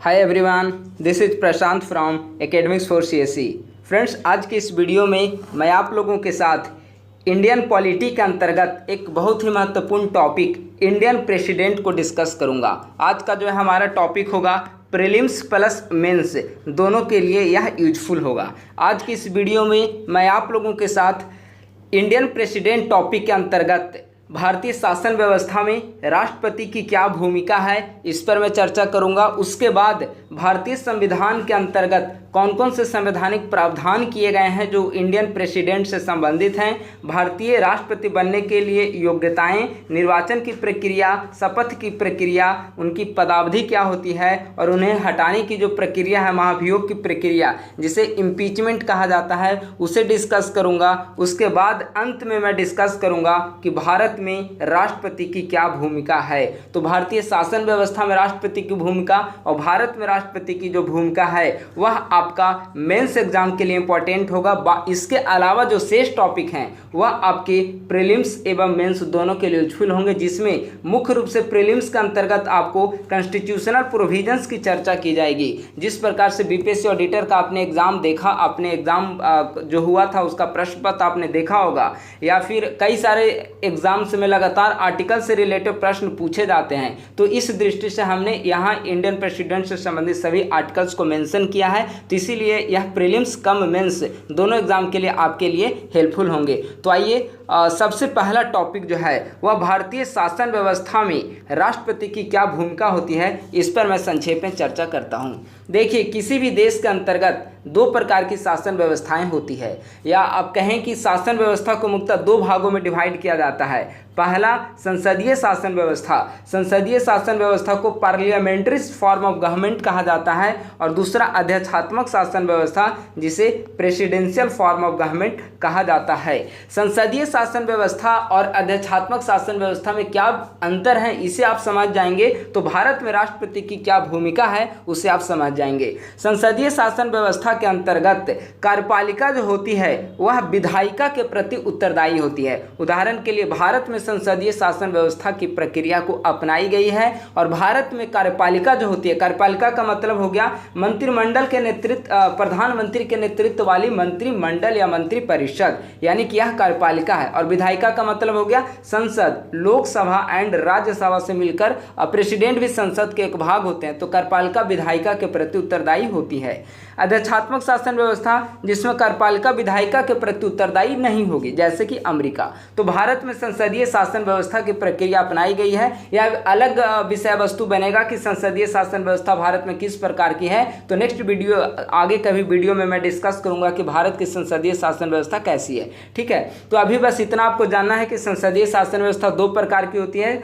Hi everyone, this is Prashant from academics for CSE. Friends, आज की इस video में मैं आप लोगों के साथ इंडियन पॉलिटी के अंतर्गत एक बहुत ही महत्वपूर्ण टॉपिक इंडियन प्रेसिडेंट को डिस्कस करूंगा। आज का जो है हमारा टॉपिक होगा प्रीलिम्स प्लस मेंस, दोनों के लिए यह यूजफुल होगा। आज की इस वीडियो में मैं आप लोगों के साथ इंडियन प्रेसिडेंट टॉपिक के अंतर्गत भारतीय शासन व्यवस्था में राष्ट्रपति की क्या भूमिका है, इस पर मैं चर्चा करूंगा। उसके बाद भारतीय संविधान के अंतर्गत कौन कौन से संवैधानिक प्रावधान किए गए हैं जो इंडियन प्रेसिडेंट से संबंधित हैं, भारतीय राष्ट्रपति बनने के लिए योग्यताएं, निर्वाचन की प्रक्रिया, शपथ की प्रक्रिया, उनकी पदावधि क्या होती है और उन्हें हटाने की जो प्रक्रिया है, महाभियोग की प्रक्रिया जिसे इम्पीचमेंट कहा जाता है, उसे डिस्कस करूंगा। उसके बाद अंत में मैं डिस्कस करूंगा कि भारत में राष्ट्रपति की क्या भूमिका है। तो भारतीय शासन व्यवस्था में राष्ट्रपति की भूमिका और भारत में राष्ट्रपति की जो भूमिका है वह आपका मेंस एग्जाम के लिए इंपॉर्टेंट होगा। इसके अलावा जो शेष टॉपिक हैं वह आपके प्रीलिम्स एवं मेंस दोनों के लिए यूजफुल होंगे, जिसमें मुख्य रूप से प्रीलिम्स के अंतर्गत आपको कॉन्स्टिट्यूशनल प्रोविजंस की चर्चा की जाएगी। जिस प्रकार से बीपीएससी ऑडिटर का आपने एग्जाम देखा, आपने एग्जाम जो हुआ था उसका प्रश्न पत्र आपने देखा होगा, या फिर कई सारे एग्जाम में लगातार आर्टिकल से रिलेटेड प्रश्न पूछे जाते हैं। तो इस दृष्टि से हमने यहाँ इंडियन प्रेसिडेंट से संबंधित सभी आर्टिकल्स को मेंशन किया है। तो इसीलिए यह प्रीलिम्स कम मेंस दोनों एग्जाम के लिए आपके लिए हेल्पफुल होंगे। तो आइए सबसे पहला टॉपिक जो है वह भारतीय शासन व्यवस्था में राष्ट्रपति की क्या भूमिका होती है, इस पर मैं संक्षेप में चर्चा करता हूँ। देखिए, किसी भी देश के अंतर्गत दो प्रकार की शासन व्यवस्थाएं होती है, या आप कहें कि शासन व्यवस्था को मुख्यतः दो भागों में डिवाइड किया जाता है। पहला संसदीय शासन व्यवस्था, संसदीय शासन व्यवस्था को पार्लियामेंट्री फॉर्म ऑफ गवर्नमेंट कहा जाता है, और दूसरा अध्यक्षात्मक शासन व्यवस्था जिसे प्रेसिडेंशियल फॉर्म ऑफ गवर्नमेंट कहा जाता है। संसदीय शासन व्यवस्था और अध्यक्षात्मक शासन व्यवस्था में क्या अंतर है, इसे आप समझ जाएंगे तो भारत में राष्ट्रपति की क्या भूमिका है उसे आप समझ जाएंगे। संसदीय शासन व्यवस्था के अंतर्गत कार्यपालिका जो होती है वह विधायिका के प्रति उत्तरदायी होती है। उदाहरण के लिए भारत में संसदीय शासन व्यवस्था की प्रक्रिया को अपनाई गई है, और भारत में कार्यपालिका जो होती है, कार्यपालिका का मतलब हो गया मंत्रिमंडल के नेतृत्व, प्रधानमंत्री के नेतृत्व वाली मंत्रिमंडल या मंत्रिपरिषद, यानी कि यह कार्यपालिका है। और विधायिका का मतलब हो गया संसद, लोकसभा एंड राज्यसभा से मिलकर प्रेसिडेंट भी संसद के एक भाग होते हैं। तो कार्यपालिका विधायिका के प्रति उत्तरदायी होती है। अध्यक्षात्मक शासन व्यवस्था जिसमें कार्यपालिका विधायिका के प्रति उत्तरदायी नहीं होगी, जैसे कि अमेरिका। तो भारत में संसदीय शासन व्यवस्था की प्रक्रिया अपनाई गई है। यह अलग विषय वस्तु बनेगा कि संसदीय शासन व्यवस्था भारत में किस प्रकार की है। तो नेक्स्ट वीडियो, आगे कभी वीडियो में मैं डिस्कस करूंगा कि भारत की संसदीय शासन व्यवस्था कैसी है। ठीक है, तो अभी बस इतना आपको जानना है कि संसदीय शासन व्यवस्था दो प्रकार की होती है,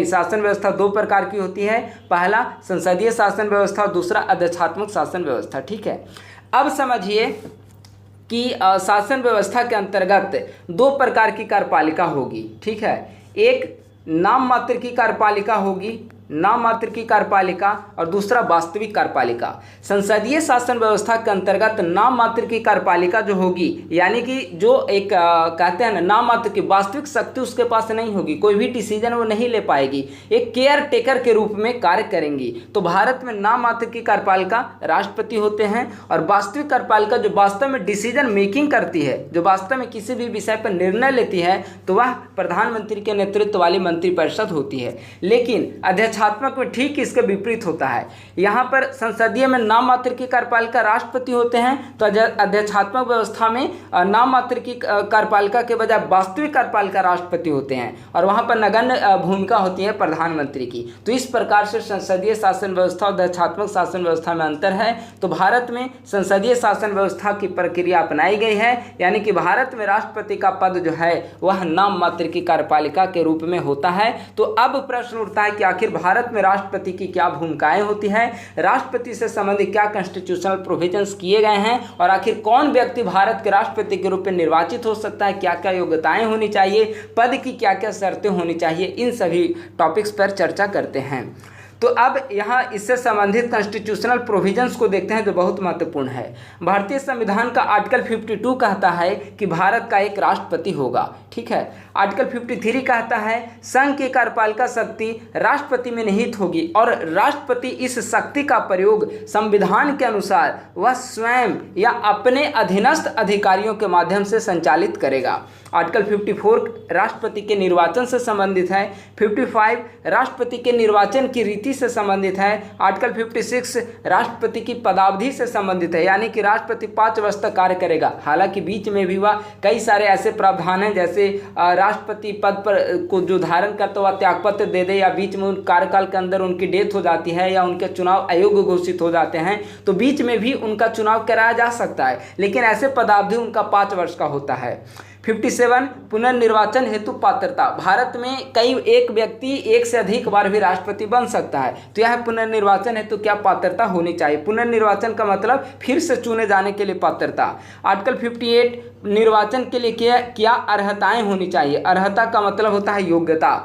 शासन व्यवस्था दो प्रकार की होती है। पहला संसदीय शासन व्यवस्था, दूसरा अध्यक्षात्मक शासन व्यवस्था। ठीक है, अब समझिए कि शासन व्यवस्था के अंतर्गत दो प्रकार की कार्यपालिका होगी। ठीक है, एक नाम मात्र की कार्यपालिका होगी, नाम मात्र की कार्यपालिका, और दूसरा वास्तविक कार्यपालिका। संसदीय शासन व्यवस्था के अंतर्गत नाम मात्र की कार्यपालिका जो होगी, यानी कि जो एक कहते हैं ना, नाम मात्र की वास्तविक शक्ति उसके पास नहीं होगी, कोई भी डिसीजन वो नहीं ले पाएगी, एक केयर टेकर के रूप में कार्य करेंगी। तो भारत में नाम मात्र की कार्यपालिका राष्ट्रपति होते हैं, और वास्तविक कार्यपालिका जो वास्तव में डिसीजन मेकिंग करती है, जो वास्तव में किसी भी विषय पर निर्णय लेती है, तो वह प्रधानमंत्री के नेतृत्व वाली मंत्रिपरिषद होती है। लेकिन अध्यक्षात्मक में ठीक इसके विपरीत होता है। यहाँ पर संसदीय में नाम मात्र की कार्यपालिका राष्ट्रपति होते हैं, तो अध्यक्षात्मक व्यवस्था में नाम मात्र की कार्यपालिका के बजाय वास्तविक कार्यपालिका राष्ट्रपति होते हैं, और वहाँ पर नगण्य भूमिका होती है प्रधानमंत्री की। तो इस प्रकार से संसदीय शासन व्यवस्था और अध्यक्षात्मक शासन व्यवस्था में अंतर है। तो भारत में संसदीय शासन व्यवस्था की प्रक्रिया अपनाई गई है, यानी कि भारत में राष्ट्रपति का पद जो है वह नाम मात्र की कार्यपालिका के रूप में होता है। तो अब प्रश्न उठता है कि आखिर भारत में राष्ट्रपति की क्या भूमिकाएं होती हैं, राष्ट्रपति से संबंधित क्या कॉन्स्टिट्यूशनल प्रोविजंस किए गए हैं, और आखिर कौन व्यक्ति भारत के राष्ट्रपति के रूप में निर्वाचित हो सकता है, क्या क्या योग्यताएं होनी चाहिए, पद की क्या क्या शर्तें होनी चाहिए, इन सभी टॉपिक्स पर चर्चा करते हैं। तो अब यहाँ इससे संबंधित कॉन्स्टिट्यूशनल प्रोविजंस को देखते हैं जो बहुत महत्वपूर्ण है। भारतीय संविधान का आर्टिकल 52 कहता है कि भारत का एक राष्ट्रपति होगा, ठीक है। आर्टिकल 53 कहता है संघ की कार्यपालिका शक्ति राष्ट्रपति में निहित होगी और राष्ट्रपति इस शक्ति का प्रयोग संविधान के अनुसार वह स्वयं या अपने अधीनस्थ अधिकारियों के माध्यम से संचालित करेगा। आर्टिकल 54 राष्ट्रपति के निर्वाचन से संबंधित है। 55 राष्ट्रपति के निर्वाचन की रीति से संबंधित है। आर्टिकल 56 राष्ट्रपति की पदावधि से संबंधित है, यानी कि राष्ट्रपति 5 वर्ष तक कार्य करेगा। हालांकि बीच में भी वह कई सारे ऐसे प्रावधान हैं, जैसे राष्ट्रपति पद पर को जो धारण करता हुआ त्यागपत्र दे दे, या बीच में उन कार्यकाल के अंदर उनकी डेथ हो जाती है या उनके चुनाव अयोग्य घोषित हो जाते हैं, तो बीच में भी उनका चुनाव कराया जा सकता है, लेकिन ऐसे पदावधि उनका 5 वर्ष का होता है। 57 पुनर्निर्वाचन हेतु पात्रता। भारत में एक व्यक्ति एक से अधिक बार भी राष्ट्रपति बन सकता है, तो यह पुनर्निर्वाचन हेतु क्या पात्रता होनी चाहिए। पुनर्निर्वाचन का मतलब फिर से चुने जाने के लिए पात्रता। आर्टिकल 58 निर्वाचन के लिए क्या अर्हताएं होनी चाहिए। अर्हता का मतलब होता है योग्यता।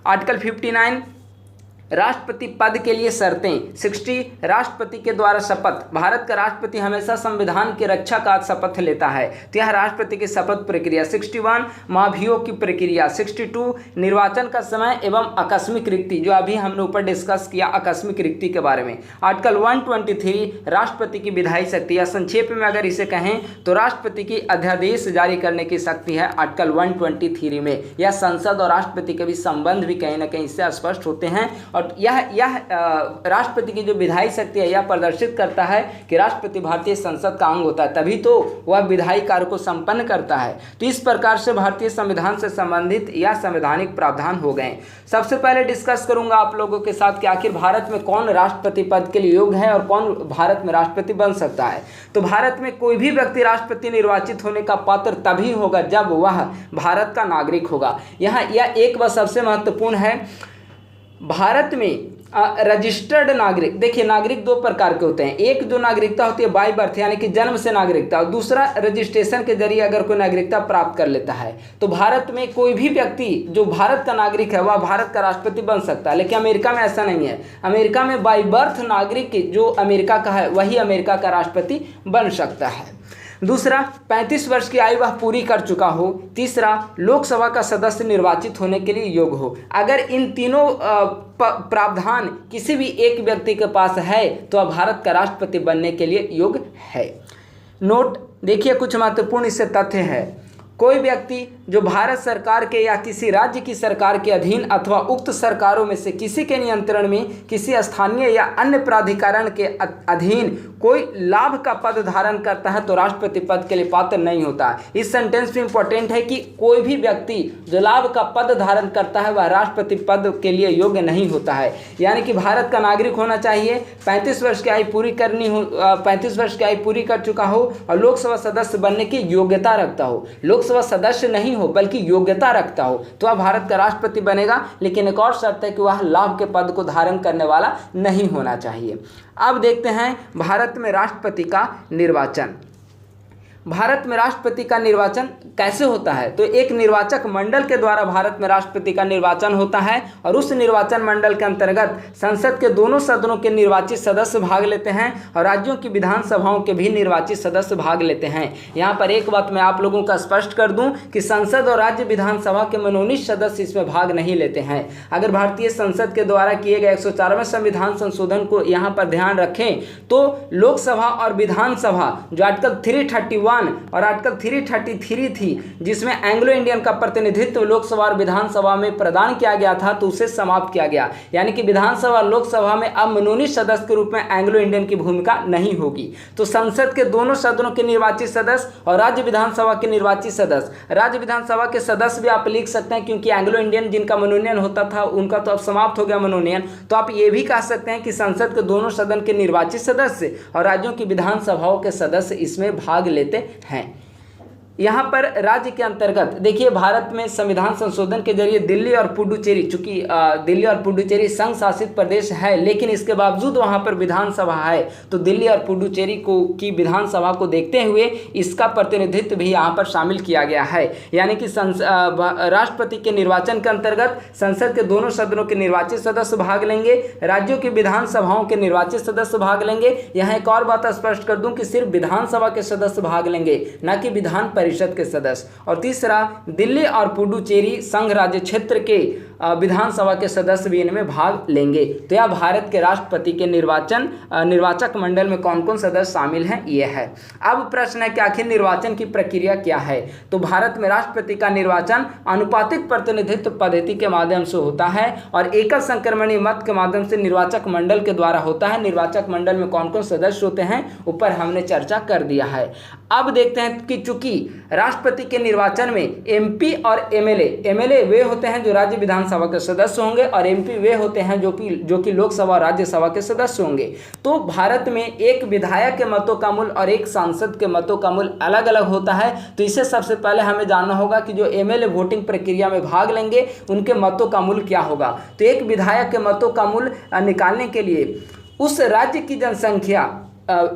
आर्टिकल 59 राष्ट्रपति पद के लिए शर्तें। 60 राष्ट्रपति के द्वारा शपथ। भारत का राष्ट्रपति हमेशा संविधान की रक्षा का शपथ लेता है, तो यह राष्ट्रपति की शपथ प्रक्रिया। 61 महाभियोग की प्रक्रिया। 62 निर्वाचन का समय एवं आकस्मिक रिक्ति, जो अभी हमने ऊपर डिस्कस किया आकस्मिक रिक्ति के बारे में। आर्टिकल 123 राष्ट्रपति की विधायी शक्ति, या संक्षेप में अगर इसे कहें तो राष्ट्रपति की अध्यादेश जारी करने की शक्ति है आर्टिकल 123 में। यह संसद और राष्ट्रपति के बीच संबंध भी कहीं ना कहीं इससे स्पष्ट होते हैं, और यह राष्ट्रपति की जो विधायी शक्ति है यह प्रदर्शित करता है कि राष्ट्रपति भारतीय संसद का अंग होता है, तभी तो वह विधायी कार्य को संपन्न करता है। तो इस प्रकार से भारतीय संविधान से संबंधित या संवैधानिक प्रावधान हो गए। सबसे पहले डिस्कस करूंगा आप लोगों के साथ कि आखिर भारत में कौन राष्ट्रपति पद के लिए योग्य है और कौन भारत में राष्ट्रपति बन सकता है। तो भारत में कोई भी व्यक्ति राष्ट्रपति निर्वाचित होने का पात्र तभी होगा जब वह भारत का नागरिक होगा। यहाँ यह एक बात सबसे महत्वपूर्ण है, भारत में रजिस्टर्ड नागरिक, देखिए नागरिक 2 प्रकार के होते हैं। एक जो नागरिकता होती है बाय बर्थ यानी कि जन्म से नागरिकता, और दूसरा रजिस्ट्रेशन के जरिए अगर कोई नागरिकता प्राप्त कर लेता है। तो भारत में कोई भी व्यक्ति जो भारत का नागरिक है वह भारत का राष्ट्रपति बन सकता है, लेकिन अमेरिका में ऐसा नहीं है। अमेरिका में बाय बर्थ नागरिक जो अमेरिका का है वही अमेरिका का राष्ट्रपति बन सकता है। दूसरा 35 वर्ष की आयु वह पूरी कर चुका हो। तीसरा लोकसभा का सदस्य निर्वाचित होने के लिए योग्य हो। अगर इन तीनों प्रावधान किसी भी एक व्यक्ति के पास है तो वह भारत का राष्ट्रपति बनने के लिए योग्य है। नोट देखिए, कुछ महत्वपूर्ण इससे तथ्य है। कोई व्यक्ति जो भारत सरकार के या किसी राज्य की सरकार के अधीन अथवा उक्त सरकारों में से किसी के नियंत्रण में किसी स्थानीय या अन्य प्राधिकरण के अधीन कोई लाभ का पद धारण करता है तो राष्ट्रपति पद के लिए पात्र नहीं होता। इस सेंटेंस में इंपॉर्टेंट है कि कोई भी व्यक्ति जो लाभ का पद धारण करता है वह राष्ट्रपति पद के लिए योग्य नहीं होता है। यानी कि भारत का नागरिक होना चाहिए, 35 वर्ष की आयु पूरी करनी हो, 35 वर्ष की आयु पूरी कर चुका हो और लोकसभा सदस्य बनने की योग्यता रखता हो। लोकसभा सदस्य नहीं हो बल्कि योग्यता रखता हो तो वह भारत का राष्ट्रपति बनेगा, लेकिन एक और शर्त है कि वह लाभ के पद को धारण करने वाला नहीं होना चाहिए। अब देखते हैं भारत में राष्ट्रपति का निर्वाचन। भारत में राष्ट्रपति का निर्वाचन कैसे होता है, तो एक निर्वाचक मंडल के द्वारा भारत में राष्ट्रपति का निर्वाचन होता है और उस निर्वाचन मंडल के अंतर्गत संसद के दोनों सदनों के निर्वाचित सदस्य भाग लेते हैं और राज्यों की विधानसभाओं के भी निर्वाचित सदस्य भाग लेते हैं। यहाँ पर एक बात मैं आप लोगों का स्पष्ट कर दूं कि संसद और राज्य विधानसभा के मनोनीत सदस्य इसमें भाग नहीं लेते हैं। अगर भारतीय संसद के द्वारा किए गए 104वें संविधान संशोधन को यहाँ पर ध्यान रखें तो लोकसभा और विधानसभा जो आर्टिकल 331 और आर्टिकल 333 थी जिसमें एंग्लो इंडियन का प्रतिनिधित्व लोकसभा और विधानसभा में प्रदान किया गया था, तो उसे समाप्त किया गया। यानी कि विधानसभा और लोकसभा में अब मनोनीत सदस्य के रूप में एंग्लो इंडियन की भूमिका नहीं होगी। तो संसद के दोनों सदनों के निर्वाचित सदस्य और राज्य विधानसभा के निर्वाचित सदस्य, राज्य विधानसभा के सदस्य भी आप लिख सकते हैं क्योंकि एंग्लो इंडियन जिनका मनोनयन होता था उनका तो अब समाप्त हो गया मनोनयन। तो आप ये भी कह सकते हैं कि संसद के दोनों सदन के निर्वाचित सदस्य और राज्यों की विधानसभाओं के सदस्य इसमें भाग लेते हैं। यहाँ पर राज्य के अंतर्गत देखिए, भारत में संविधान संशोधन के जरिए दिल्ली और पुडुचेरी, चूंकि दिल्ली और पुडुचेरी संघ शासित प्रदेश है, लेकिन इसके बावजूद वहाँ पर विधानसभा है, तो दिल्ली और पुडुचेरी की विधानसभा को देखते हुए इसका प्रतिनिधित्व भी यहाँ पर शामिल किया गया है। यानी कि राष्ट्रपति के निर्वाचन के अंतर्गत संसद के दोनों सदनों के निर्वाचित सदस्य भाग लेंगे, राज्यों की विधानसभाओं के निर्वाचित सदस्य भाग लेंगे। यहाँ एक और बात स्पष्ट कर दूं कि सिर्फ विधानसभा के सदस्य भाग लेंगे, न कि विधान परिषद के सदस्य। और तीसरा, दिल्ली और पुडुचेरी संघ राज्य क्षेत्र के विधानसभा के सदस्य भी इनमें भाग लेंगे। तो यह भारत के राष्ट्रपति के निर्वाचक मंडल में कौन कौन सदस्य शामिल हैं, ये है। अब प्रश्न है कि आखिर निर्वाचन की प्रक्रिया क्या है। तो भारत में राष्ट्रपति का निर्वाचन अनुपातिक प्रतिनिधित्व पद्धति के माध्यम से होता है और एकल संक्रमणीय मत के माध्यम से निर्वाचक मंडल के द्वारा होता है। निर्वाचक मंडल में कौन कौन सदस्य होते हैं, ऊपर हमने चर्चा कर दिया है। अब देखते हैं कि चूंकि राष्ट्रपति के निर्वाचन में एमपी और एमएलए वे होते हैं जो राज्य विधानसभा के सदस्य होंगे, और एमपी वे होते हैं जो कि लोकसभा और राज्यसभा के सदस्य होंगे। तो भारत में एक विधायक के मतों का मूल्य और एक सांसद के मतों का मूल्य अलग अलग होता है। तो इसे सबसे पहले हमें जानना होगा कि जो एमएलए वोटिंग प्रक्रिया में भाग लेंगे उनके मतों का मूल्य क्या होगा। तो एक विधायक के मतों का मूल्य निकालने के लिए उस राज्य की जनसंख्या,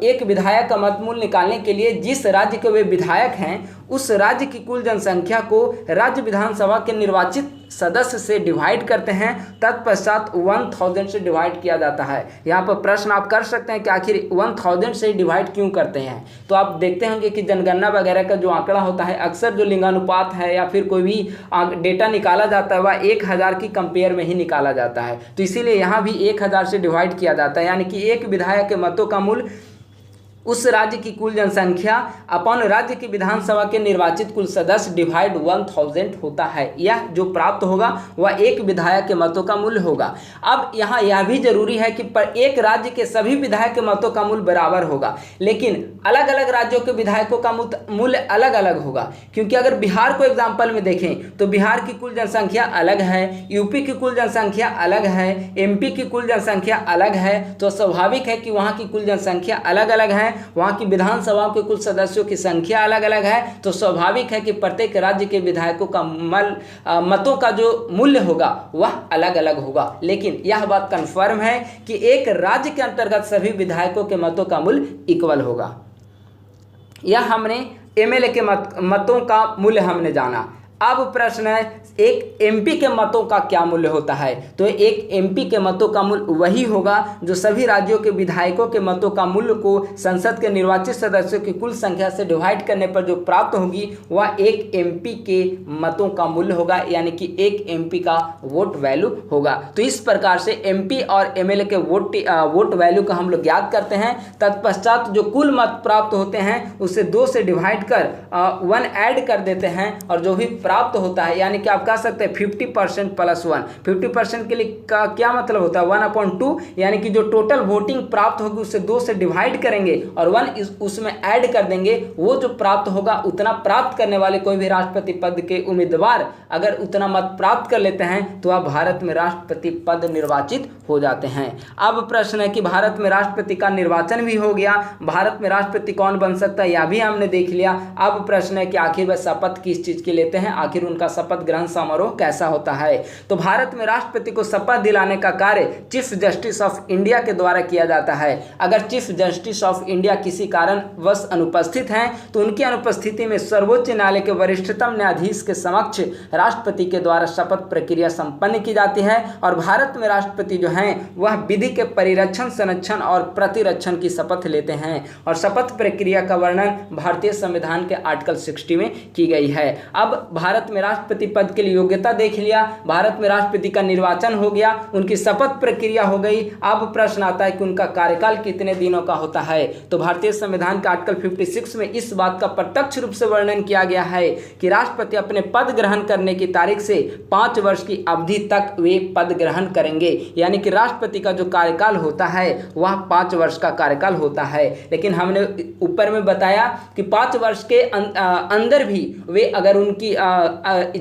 एक विधायक का मत मूल्य निकालने के लिए जिस राज्य के वे विधायक हैं उस राज्य की कुल जनसंख्या को राज्य विधानसभा के निर्वाचित सदस्य से डिवाइड करते हैं, तत्पश्चात 1000 से डिवाइड किया जाता है। यहाँ पर प्रश्न आप कर सकते हैं कि आखिर 1000 से डिवाइड क्यों करते हैं। तो आप देखते होंगे कि जनगणना वगैरह का जो आंकड़ा होता है, अक्सर जो लिंगानुपात है या फिर कोई भी डेटा निकाला जाता है वह 1000 की कंपेयर में ही निकाला जाता है। तो इसीलिए यहाँ भी 1000 से डिवाइड किया जाता है, यानी कि एक विधायक के मतों का मूल्य उस राज्य की कुल जनसंख्या अपॉन राज्य की विधानसभा के निर्वाचित कुल सदस्य डिवाइड 1000 होता है। यह जो प्राप्त होगा वह एक विधायक के मतों का मूल्य होगा। अब यहाँ यह भी जरूरी है कि एक राज्य के सभी विधायक के मतों का मूल्य बराबर होगा, लेकिन अलग अलग राज्यों के विधायकों का मूल्य अलग अलग होगा। क्योंकि अगर बिहार को एग्जाम्पल में देखें तो बिहार की कुल जनसंख्या अलग है, यूपी की कुल जनसंख्या अलग है, एमपी की कुल जनसंख्या अलग है। तो स्वाभाविक है कि वहाँ की कुल जनसंख्या अलग अलग है, वहाँ की विधानसभा के कुल सदस्यों की संख्या अलग अलग है। तो स्वाभाविक है कि प्रत्येक राज्य के विधायकों का मतों का जो मूल्य होगा वह अलग अलग होगा। लेकिन यह बात कंफर्म है कि एक राज्य के अंतर्गत सभी विधायकों के मतों का मूल्य इक्वल होगा। यह हमने एमएलए के मतों का मूल्य हमने जाना। अब प्रश्न है एक एमपी के मतों का क्या मूल्य होता है। तो एक एमपी के मतों का मूल्य वही होगा जो सभी राज्यों के विधायकों के मतों का मूल्य को संसद के निर्वाचित सदस्यों की कुल संख्या से डिवाइड करने पर जो प्राप्त होगी वह एक एमपी के मतों का मूल्य होगा, यानी कि एक एमपी का वोट वैल्यू होगा। तो इस प्रकार से एमपी और एमएलए के वोट वैल्यू का हम लोग ज्ञात करते हैं। तत्पश्चात जो कुल मत प्राप्त होते हैं उसे 2 से डिवाइड कर 1 ऐड कर देते हैं, और जो भी प्राप्त होता है, यानी कि आप कह सकते हैं 50% + 1। 50% के लिए का क्या मतलब होता है 1/2, यानी कि जो टोटल वोटिंग प्राप्त होगी उसे 2 से डिवाइड करेंगे और 1 उसमें ऐड कर देंगे। वो जो प्राप्त होगा उतना प्राप्त करने वाले कोई भी राष्ट्रपति पद के उम्मीदवार अगर उतना मत प्राप्त कर लेते हैं तो आप भारत में राष्ट्रपति पद निर्वाचित हो जाते हैं। अब प्रश्न है कि भारत में राष्ट्रपति का निर्वाचन भी हो गया, भारत में राष्ट्रपति कौन बन सकता है यह भी हमने देख लिया। अब प्रश्न है कि आखिर वह शपथ किस चीज की लेते हैं, आखिर उनका शपथ ग्रहण समारोह कैसा होता है। तो भारत में राष्ट्रपति को शपथ दिलाने का कार्य चीफ जस्टिस ऑफ इंडिया के द्वारा किया जाता है। अगर चीफ जस्टिस ऑफ इंडिया किसी कारणवश अनुपस्थित हैं तो उनकी अनुपस्थिति में सर्वोच्च न्यायालय के वरिष्ठतम न्यायाधीश के समक्ष राष्ट्रपति के द्वारा शपथ प्रक्रिया संपन्न की जाती है। और भारत में राष्ट्रपति जो हैं वह विधि के परिरक्षण, संरक्षण और प्रतिरक्षण की शपथ लेते हैं। और शपथ प्रक्रिया का वर्णन भारतीय संविधान के आर्टिकल 60 में की गई है। अब भारत में राष्ट्रपति पद के लिए योग्यता देख लिया, भारत में राष्ट्रपति का निर्वाचन हो गया, उनकी शपथ प्रक्रिया हो गई। अब प्रश्न आता है कि उनका कार्यकाल कितने दिनों का होता है। तो भारतीय संविधान के आर्टिकल 56 में इस बात का प्रत्यक्ष रूप से वर्णन किया गया है कि राष्ट्रपति अपने पद ग्रहण करने की तारीख से 5 वर्ष की अवधि तक वे पद ग्रहण करेंगे। यानी कि राष्ट्रपति का जो कार्यकाल होता है वह 5 वर्ष का कार्यकाल होता है। लेकिन हमने ऊपर में बताया कि 5 वर्ष के अंदर भी वे अगर उनकी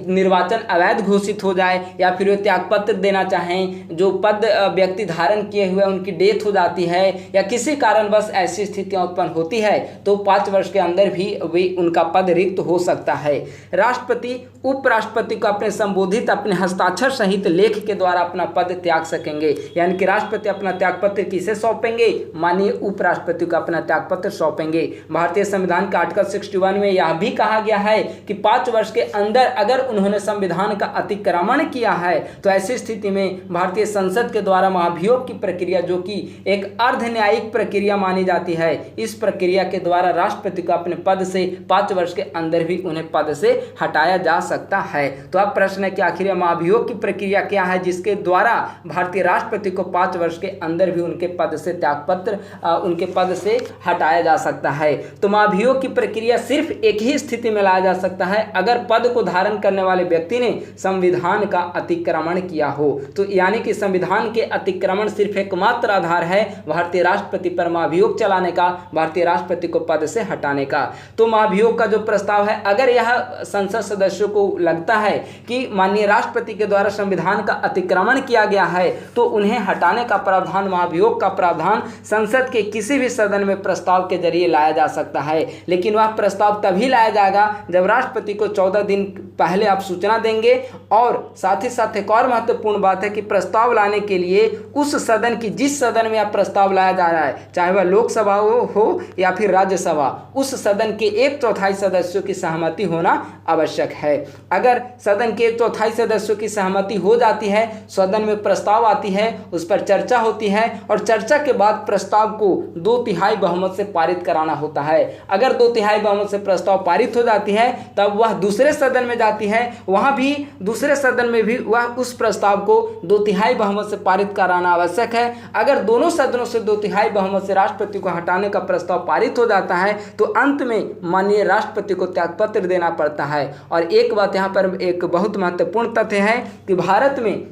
निर्वाचन अवैध घोषित हो जाए या फिर वे त्यागपत्र देना चाहें, जो पद व्यक्ति धारण किए हुए उनकी डेथ हो जाती है या किसी कारणवश ऐसी स्थितियां उत्पन्न होती है तो 5 वर्ष के अंदर भी उनका पद रिक्त हो सकता है। राष्ट्रपति उपराष्ट्रपति को अपने संबोधित अपने हस्ताक्षर सहित लेख के द्वारा अपना पद त्याग सकेंगे। यानी कि राष्ट्रपति अपना त्यागपत्र किसे सौंपेंगे? माननीय उपराष्ट्रपति को अपना त्यागपत्र सौंपेंगे। भारतीय संविधान के आर्टिकल 61 में यह भी कहा गया है कि 5 वर्ष के अंदर अगर उन्होंने संविधान का अतिक्रमण किया है तो ऐसी स्थिति में भारतीय संसद के द्वारा महाभियोग की प्रक्रिया, जो कि एक अर्ध न्यायिक प्रक्रिया मानी जाती है, इस प्रक्रिया के द्वारा राष्ट्रपति को अपने पद से 5 वर्ष के अंदर भी उन्हें पद से हटाया जा सकता है। तो अब प्रश्न है कि आखिर यह महाभियोग की प्रक्रिया क्या है जिसके द्वारा भारतीय राष्ट्रपति को 5 वर्ष के अंदर भी उनके पद से त्यागपत्र उनके पद से हटाया जा सकता है। तो महाभियोग की प्रक्रिया सिर्फ एक ही स्थिति में लाया जा सकता है अगर पद को धारण करने वाले व्यक्ति ने संविधान का अतिक्रमण किया हो। तो यानी कि संविधान के अतिक्रमण सिर्फ एकमात्र आधार है भारतीय राष्ट्रपति पर महाभियोग चलाने का, भारतीय राष्ट्रपति को पद से हटाने का। तो महाभियोग का जो प्रस्ताव है, अगर यह संसद सदस्यों को लगता है कि माननीय राष्ट्रपति के द्वारा संविधान का अतिक्रमण किया गया है तो उन्हें हटाने का प्रावधान, महाभियोग का प्रावधान संसद के किसी भी सदन में प्रस्ताव के जरिए लाया जा सकता है। लेकिन वह प्रस्ताव तभी लाया जाएगा जब राष्ट्रपति को 14 दिन पहले आप सूचना देंगे। और साथ ही साथ एक और महत्वपूर्ण बात है कि प्रस्ताव लाने के लिए उस सदन की, जिस सदन में यह प्रस्ताव लाया जा रहा है, चाहे वह लोकसभा हो या फिर राज्यसभा, उस सदन के 1/4 सदस्यों की सहमति होना आवश्यक है। अगर सदन के 1/4 सदस्यों की सहमति हो जाती है, सदन में प्रस्ताव आती है, उस पर चर्चा होती है और चर्चा के बाद प्रस्ताव को 2/3 बहुमत से पारित कराना होता है। अगर 2/3 बहुमत से प्रस्ताव पारित हो जाती है तब वह दूसरे सदन में जाती है, वहां भी दूसरे सदन में भी वह उस प्रस्ताव को 2/3 बहुमत से पारित कराना आवश्यक है। अगर दोनों सदनों से 2/3 बहुमत से राष्ट्रपति को हटाने का प्रस्ताव पारित हो जाता है तो अंत में माननीय राष्ट्रपति को त्यागपत्र देना पड़ता है। और एक बात यहाँ पर एक बहुत महत्वपूर्ण तथ्य है कि भारत में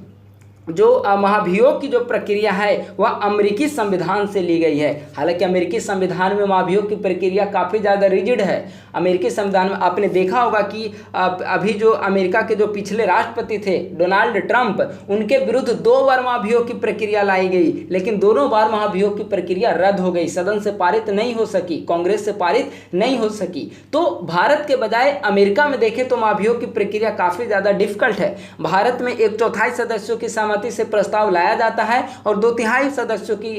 जो महाभियोग की जो प्रक्रिया है वह अमेरिकी संविधान से ली गई है। हालांकि अमेरिकी संविधान में महाभियोग की प्रक्रिया काफ़ी ज़्यादा रिजिड है। अमेरिकी संविधान में आपने देखा होगा कि अभी जो अमेरिका के जो पिछले राष्ट्रपति थे डोनाल्ड ट्रंप, उनके विरुद्ध 2 बार महाभियोग की प्रक्रिया लाई गई, लेकिन दोनों बार महाभियोग की प्रक्रिया रद्द हो गई, सदन से पारित नहीं हो सकी, कांग्रेस से पारित नहीं हो सकी। तो भारत के बजाय अमेरिका में देखें तो महाभियोग की प्रक्रिया काफ़ी ज़्यादा डिफिकल्ट है। भारत में 1/4 सदस्यों की सहमति से प्रस्ताव लाया जाता है और 2/3 सदस्यों की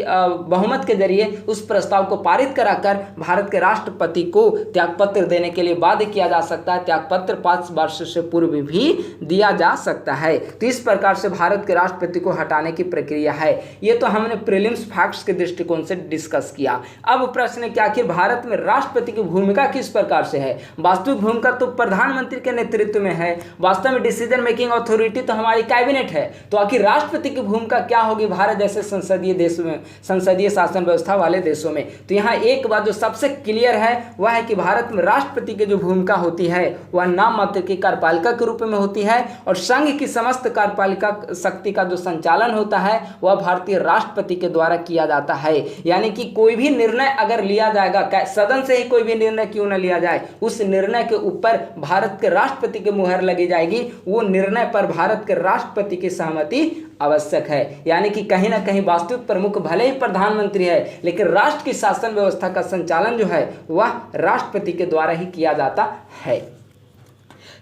बहुमत के जरिए उस प्रस्ताव को पारित कराकर भारत के राष्ट्रपति को त्यागपत्र देने के लिए बाध्य किया जा सकता है। त्यागपत्र 5 वर्ष से पूर्व भी दिया जा सकता है। तो इस प्रकार से भारत के राष्ट्रपति को हटाने की प्रक्रिया है। ये तो हमने प्रीलिम्स फैक्ट्स के दृष्टिकोण से डिस्कस किया। अब प्रश्न है कि आखिर भारत में राष्ट्रपति की भूमिका किस प्रकार से है? वास्तविक भूमिका तो प्रधानमंत्री के नेतृत्व में है। वास्तव में डिसीजन मेकिंग अथॉरिटी तो हमारी कैबिनेट है। तो आखिर राष्ट्रपति की भूमिका क्या होगी भारत जैसे संसदीय देश में, संसदीय शासन व्यवस्था वाले देशों में? तो यहाँ एक बात जो सबसे क्लियर है वह है कि भारत में राष्ट्रपति की जो भूमिका होती है वह नाम मात्र की कार्यपालिका के रूप में होती है और संघ की समस्त कार्यपालिका शक्ति का जो संचालन होता है वह भारतीय राष्ट्रपति के द्वारा किया जाता है। यानी कि कोई भी निर्णय अगर लिया जाएगा, सदन से ही कोई भी निर्णय क्यों न लिया जाए, उस निर्णय के ऊपर भारत के राष्ट्रपति की मुहर लगी जाएगी। वो निर्णय पर भारत के राष्ट्रपति की सहमति आवश्यक है। यानी कि कहीं ना कहीं वास्तविक प्रमुख भले ही प्रधानमंत्री है, लेकिन राष्ट्र की शासन व्यवस्था का संचालन जो है वह राष्ट्रपति के द्वारा ही किया जाता है।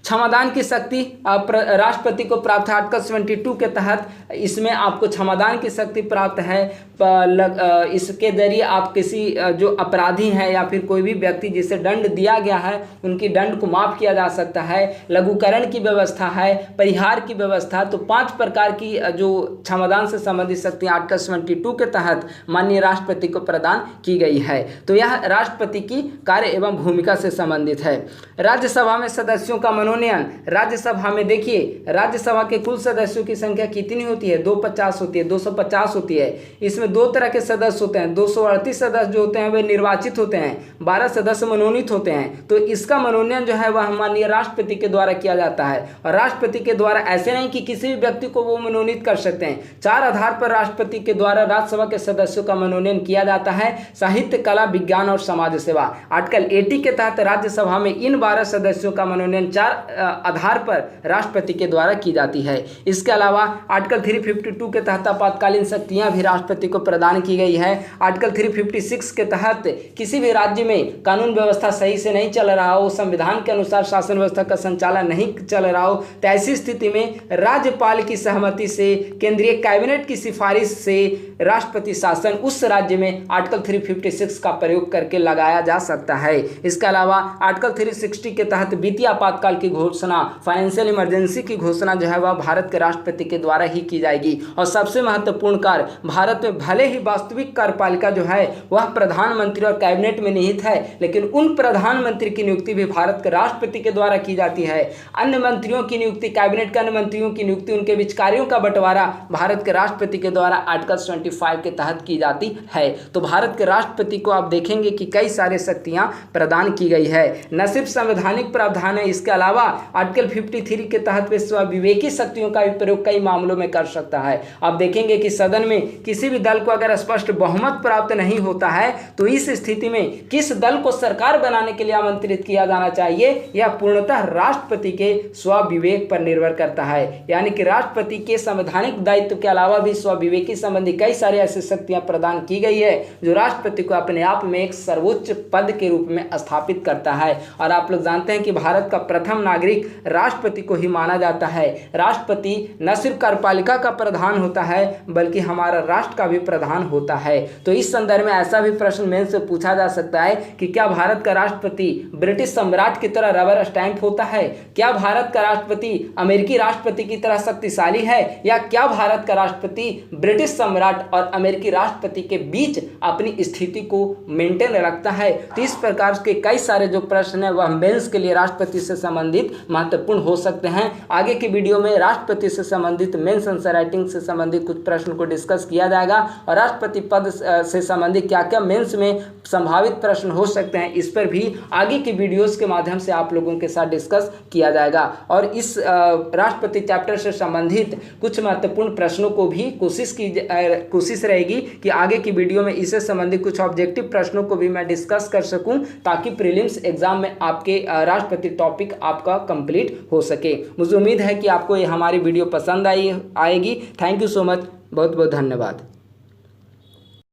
क्षमादान की शक्ति राष्ट्रपति को प्राप्त है आर्टिकल 72 के तहत। इसमें आपको क्षमादान की शक्ति प्राप्त है। इसके जरिए आप किसी जो अपराधी हैं या फिर कोई भी व्यक्ति जिसे दंड दिया गया है उनकी दंड को माफ़ किया जा सकता है। लघुकरण की व्यवस्था है, परिहार की व्यवस्था। तो 5 प्रकार की जो क्षमादान से संबंधित शक्ति आर्टिकल 72 के तहत माननीय राष्ट्रपति को प्रदान की गई है। तो यह राष्ट्रपति की कार्य एवं भूमिका से संबंधित है। राज्यसभा में सदस्यों का मनोनयन। राज्यसभा में देखिए, राज्यसभा के कुल सदस्यों की संख्या कितनी होती है? 250 होती है, 250 होती है। इसमें 2 तरह के सदस्य होते हैं। 238 सदस्य जो होते हैं वे निर्वाचित होते हैं, 12 सदस्य मनोनीत होते हैं। तो इसका मनोनयन जो है वह माननीय राष्ट्रपति के द्वारा किया जाता है। और राष्ट्रपति के द्वारा ऐसे नहीं कि किसी भी व्यक्ति को वो मनोनीत कर सकते हैं। 4 आधार पर राष्ट्रपति के द्वारा राज्यसभा के सदस्यों का मनोनयन किया जाता है। साहित्य, कला, विज्ञान और समाज सेवा। आर्टिकल 80 के तहत राज्यसभा में इन 12 सदस्यों का मनोनयन विचार आधार पर राष्ट्रपति के द्वारा की जाती है। इसके अलावा आर्टिकल 352 के तहत आपातकालीन शक्तियां भी राष्ट्रपति को प्रदान की गई है। आर्टिकल 356 के तहत किसी भी राज्य में कानून व्यवस्था सही से नहीं चल रहा हो, संविधान के अनुसार शासन व्यवस्था का संचालन नहीं चल रहा हो, तो ऐसी स्थिति में राज्यपाल की सहमति से, केंद्रीय कैबिनेट की सिफारिश से राष्ट्रपति शासन उस राज्य में आर्टिकल 356 का प्रयोग करके लगाया जा सकता है। इसके अलावा आर्टिकल 360 के तहत वित्तीय आपातकाल की घोषणा, फाइनेंशियल इमरजेंसी की घोषणा जो है वह भारत के राष्ट्रपति के द्वारा ही की जाएगी। और सबसे महत्वपूर्ण कार्य, भारत में भले ही वास्तविक कार्यपालिका जो है वह प्रधानमंत्री और कैबिनेट में निहित है, लेकिन उन प्रधानमंत्री की नियुक्ति भी भारत के राष्ट्रपति के द्वारा की जाती है। अन्य मंत्रियों की नियुक्ति, कैबिनेट के अन्य मंत्रियों की नियुक्ति, उनके बीच कार्यों का बंटवारा भारत के राष्ट्रपति के द्वारा आर्टिकल 25 के तहत की जाती है। तो भारत के राष्ट्रपति को आप देखेंगे कि कई सारे शक्तियां प्रदान की गई है। न सिर्फ संवैधानिक प्रावधान है, इसके अलावा आर्टिकल 53 के तहत वे स्वविवेकी शक्तियों का भी प्रयोग कई मामलों में कर सकता है। आप देखेंगे कि सदन में किसी भी दल को अगर स्पष्ट बहुमत प्राप्त नहीं होता है तो इस स्थिति में किस दल को सरकार बनाने के लिए आमंत्रित किया जाना चाहिए, यह पूर्णतः राष्ट्रपति के स्वविवेक पर निर्भर करता है। यानी कि राष्ट्रपति के संवैधानिक दायित्व के अलावा भी स्वविवेकी संबंधी कई सारी ऐसी शक्तियां प्रदान की गई है जो राष्ट्रपति को अपने आप में एक सर्वोच्च पद के रूप में स्थापित करता है। और आप लोग जानते हैं कि भारत का प्रथम नागरिक राष्ट्रपति को ही माना जाता है। राष्ट्रपति न सिर्फ कार्यपालिका का प्रधान होता है बल्कि हमारा राष्ट्र का भी प्रधान होता है। तो इस संदर्भ में ऐसा भी प्रश्न मेंस से पूछा जा सकता है कि क्या भारत का राष्ट्रपति ब्रिटिश सम्राट की तरह रबर स्टैंप होता है? क्या भारत का राष्ट्रपति अमेरिकी राष्ट्रपति की तरह शक्तिशाली है, या क्या भारत का राष्ट्रपति ब्रिटिश सम्राट और अमेरिकी राष्ट्रपति के बीच अपनी स्थिति को मेंटेन रखता है? तो इस प्रकार के कई सारे जो प्रश्न है वह मेंस के लिए राष्ट्रपति से संबंधित महत्वपूर्ण हो सकते हैं। आगे की वीडियो में राष्ट्रपति से संबंधित मेंस आंसर राइटिंग से संबंधित कुछ प्रश्न को डिस्कस किया जाएगा और राष्ट्रपति पद से संबंधित क्या क्या मेंस में संभावित प्रश्न हो सकते हैं इस पर भी आगे की वीडियोस के माध्यम से आप लोगों के साथ डिस्कस किया जाएगा। और इस राष्ट्रपति चैप्टर से संबंधित कुछ महत्वपूर्ण प्रश्नों को भी कोशिश रहेगी कि आगे की वीडियो में इससे संबंधित कुछ ऑब्जेक्टिव प्रश्नों को भी मैं डिस्कस कर सकूं, ताकि प्रीलिम्स एग्जाम में आपके राष्ट्रपति टॉपिक आपका कंप्लीट हो सके। मुझे उम्मीद है कि आपको ये हमारी वीडियो पसंद आएगी। थैंक यू सो मच, बहुत बहुत धन्यवाद।